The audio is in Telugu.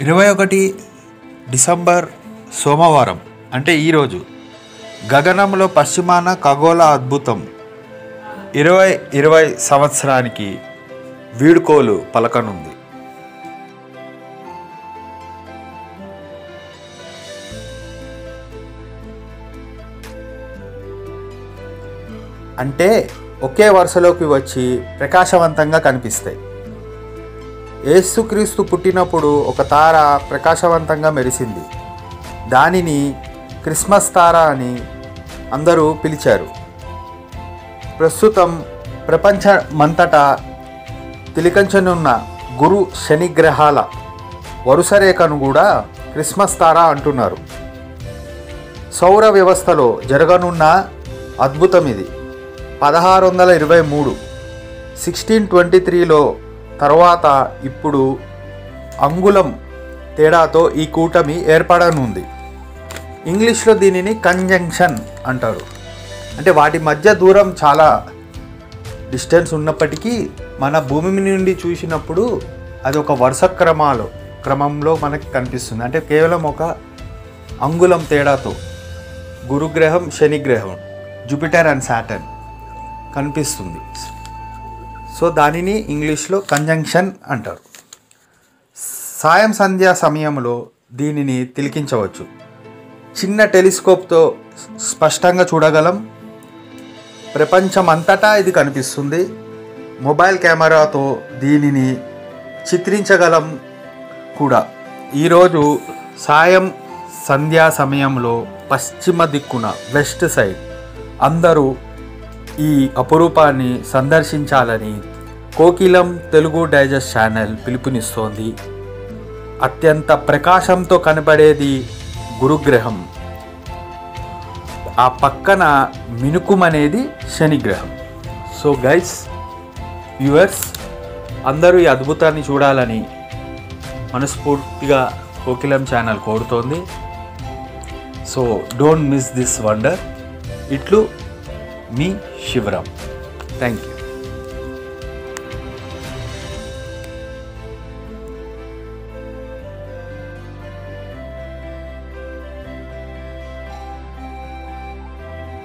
21 డిసెంబర్ సోమవారం అంటే ఈరోజు గగనంలో పశ్చిమాన ఖగోళ అద్భుతం 2020 సంవత్సరానికి వీడ్కోలు పలకనుంది. అంటే ఒకే వరుసలోకి వచ్చి ప్రకాశవంతంగా కనిపిస్తాయి. యేసుక్రీస్తు పుట్టినప్పుడు ఒక తార ప్రకాశవంతంగా మెరిసింది. దానిని క్రిస్మస్ తార అని అందరూ పిలిచారు. ప్రస్తుతం ప్రపంచమంతటా తిలకించనున్న గురు శని గ్రహాల వరుసరేఖను కూడా క్రిస్మస్ తార అంటున్నారు. సౌర వ్యవస్థలో జరగనున్న అద్భుతం ఇది. 1623 1623లో తర్వాత ఇప్పుడు అంగుళం తేడాతో ఈ కూటమి ఏర్పడనుంది. ఇంగ్లీష్లో దీనిని కంజంక్షన్ అంటారు. అంటే వాటి మధ్య దూరం చాలా డిస్టెన్స్ ఉన్నప్పటికీ మన భూమి నుండి చూసినప్పుడు అది ఒక వరుస క్రమంలో మనకి కనిపిస్తుంది. అంటే కేవలం ఒక అంగుళం తేడాతో గురుగ్రహం శనిగ్రహం జూపిటర్ అండ్ సాటర్న్ కనిపిస్తుంది. సో దానిని ఇంగ్లీష్లో కంజంక్షన్ అంటారు. సాయం సంధ్యా సమయంలో దీనిని తిలకించవచ్చు. చిన్న టెలిస్కోప్తో స్పష్టంగా చూడగలం. ప్రపంచమంతటా ఇది కనిపిస్తుంది. మొబైల్ కెమెరాతో దీనిని చిత్రించగలం కూడా. ఈరోజు సాయం సంధ్యా సమయంలో పశ్చిమ దిక్కున వెస్ట్ సైడ్ అందరూ ఈ అపురూపాన్ని సందర్శించాలని కోకిలం తెలుగు డైజెస్ట్ ఛానల్ పిలుపునిస్తోంది. అత్యంత ప్రకాశంతో కనబడేది గురుగ్రహం, ఆ పక్కన మినుకుమనేది శనిగ్రహం. సో గైస్, వ్యూవర్స్ అందరూ ఈ అద్భుతాన్ని చూడాలని మనస్ఫూర్తిగా కోకిలం ఛానల్ కోరుతోంది. So don't miss this wonder. ఇట్లు మీ శివరాం. Thank you.